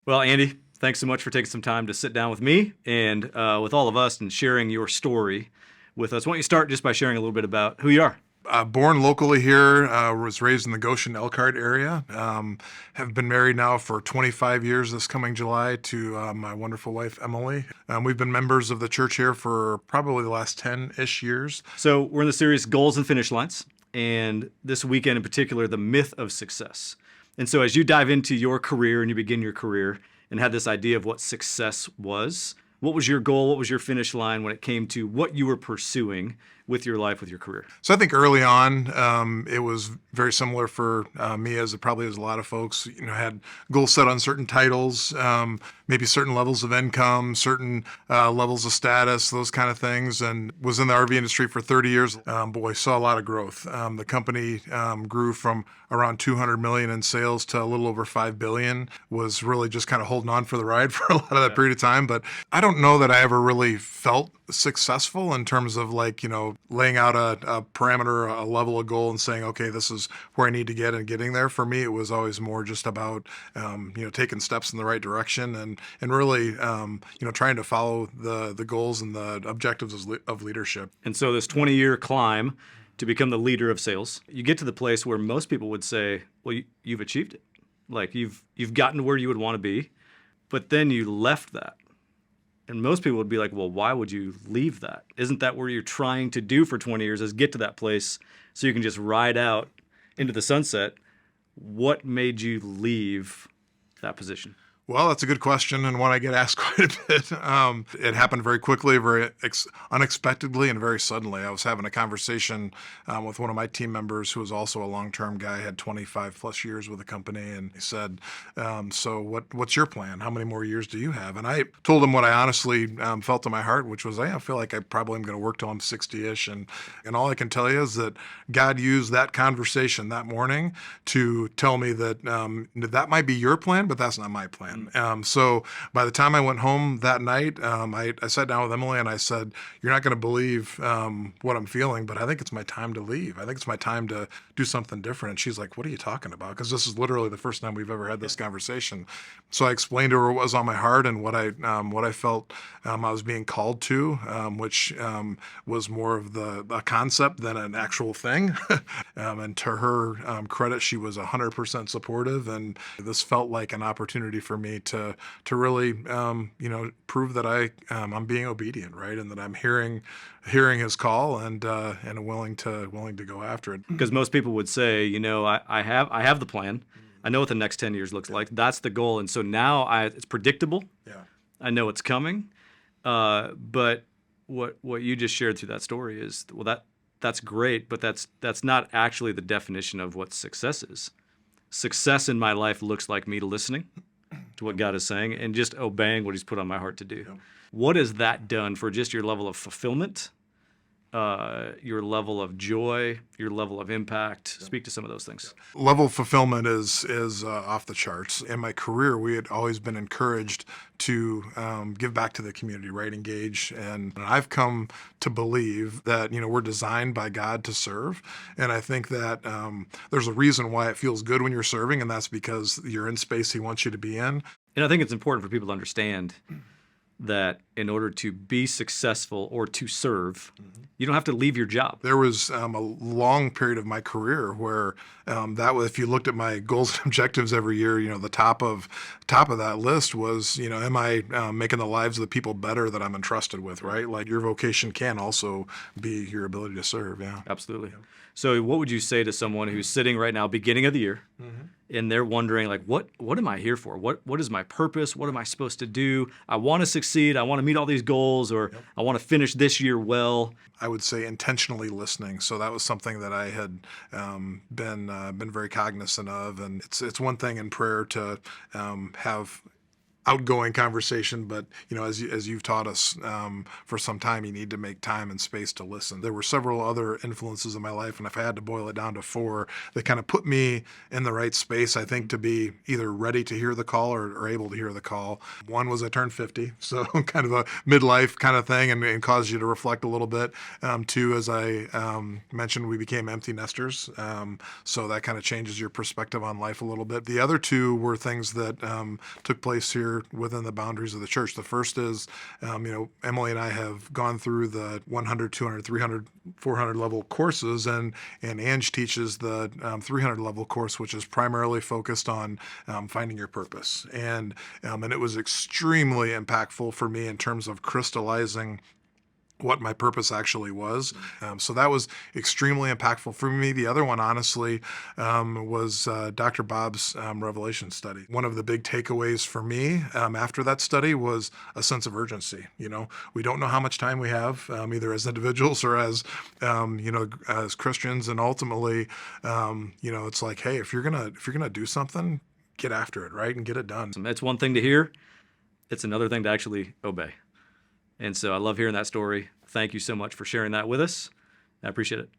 Well, Andy, thanks so much for taking some time to sit down with me and with all of us and sharing your story with us. Why don't you start just by sharing a little bit about who you are? Born locally here, was raised in the Goshen Elkhart area. Have been married now for 25 years this coming July to my wonderful wife, Emily. We've been members of the church here for probably the last 10-ish years. So, we're in the series Goals and Finish Lines, and this weekend in particular, the myth of success. And so, as you dive into your career and you begin your career and had this idea of what success was, what was your goal? What was your finish line when it came to what you were pursuing with your life, with your career? So I think early on, it was very similar for me as it probably as a lot of folks, had goals set on certain titles, maybe certain levels of income, certain levels of status, those kind of things, and was in the RV industry for 30 years. Boy, saw a lot of growth. The company grew from around 200 million in sales to a little over 5 billion, was really just kind of holding on for the ride for a lot of that period of time. But I don't know that I ever really felt successful in terms of laying out a parameter, a level, a goal, and saying, okay, this is where I need to get and getting there. For me, it was always more just about taking steps in the right direction and really trying to follow the goals and the objectives of leadership. And so, this 20-year climb to become the leader of sales, you get to the place where most people would say, well, you've achieved it. Like you've gotten to where you would want to be, but then you left that. And most people would be like, well, why would you leave that? Isn't that where you're trying to do for 20 years is get to that place so you can just ride out into the sunset? What made you leave that position? Well, that's a good question, and one I get asked quite a bit. It happened very quickly, very unexpectedly, and very suddenly. I was having a conversation with one of my team members who was also a long-term guy, had 25 plus years with the company, and he said, so what's your plan? How many more years do you have? And I told him what I honestly felt in my heart, which was, I feel like I probably am going to work till I'm 60-ish, and all I can tell you is that God used that conversation that morning to tell me that that might be your plan, but that's not my plan. So by the time I went home that night, I sat down with Emily and I said, you're not going to believe what I'm feeling, but I think it's my time to leave. I think it's my time to do something different. And she's like, what are you talking about? Because this is literally the first time we've ever had this conversation. So I explained to her what was on my heart and what I felt I was being called to, which was more of a concept than an actual thing. And to her credit, she was 100% supportive. And this felt like an opportunity for me to really prove that I'm being obedient, right, and that I'm hearing his call and willing to go after it. Because most people would say, I have the plan. I know what the next 10 years looks like. That's the goal. And so now it's predictable. Yeah. I know it's coming. But what you just shared through that story is, well, that's great, but that's not actually the definition of what success is. Success in my life looks like me listening to what God is saying and just obeying what he's put on my heart to do. Yeah. What has that done for just your level of fulfillment, your level of joy, your level of impact? Speak to some of those things. Level of fulfillment is off the charts. In my career, we had always been encouraged to give back to the community, right? Engage. And I've come to believe that, we're designed by God to serve. And I think that there's a reason why it feels good when you're serving, and that's because you're in space he wants you to be in. And I think it's important for people to understand that in order to be successful or to serve, you don't have to leave your job. There was a long period of my career where that was, if you looked at my goals and objectives every year, the top of that list was, am I making the lives of the people better that I'm entrusted with, right? Like your vocation can also be your ability to serve. Yeah, absolutely. Yeah. So what would you say to someone who's sitting right now, beginning of the year, and they're wondering, like, what am I here for? What is my purpose? What am I supposed to do? I want to succeed. I want to meet all these goals, or I want to finish this year well. I would say intentionally listening. So that was something that I had been very cognizant of, and it's one thing in prayer to have outgoing conversation, but as you've taught us for some time, you need to make time and space to listen. There were several other influences in my life, and if I had to boil it down to four, that kind of put me in the right space, I think, to be either ready to hear the call or able to hear the call. One was I turned 50, so kind of a midlife kind of thing, and caused you to reflect a little bit. Two, as I mentioned, we became empty nesters, so that kind of changes your perspective on life a little bit. The other two were things that took place here within the boundaries of the church. The first is, Emily and I have gone through the 100, 200, 300, 400 level courses, and Ange teaches the 300 level course, which is primarily focused on finding your purpose. And it was extremely impactful for me in terms of crystallizing what my purpose actually was. So that was extremely impactful for me. The other one, honestly, was Dr. Bob's Revelation study. One of the big takeaways for me after that study was a sense of urgency. We don't know how much time we have, either as individuals or as Christians. And ultimately, it's like, hey, if you're gonna do something, get after it, right, and get it done. It's one thing to hear; it's another thing to actually obey. And so I love hearing that story. Thank you so much for sharing that with us. I appreciate it.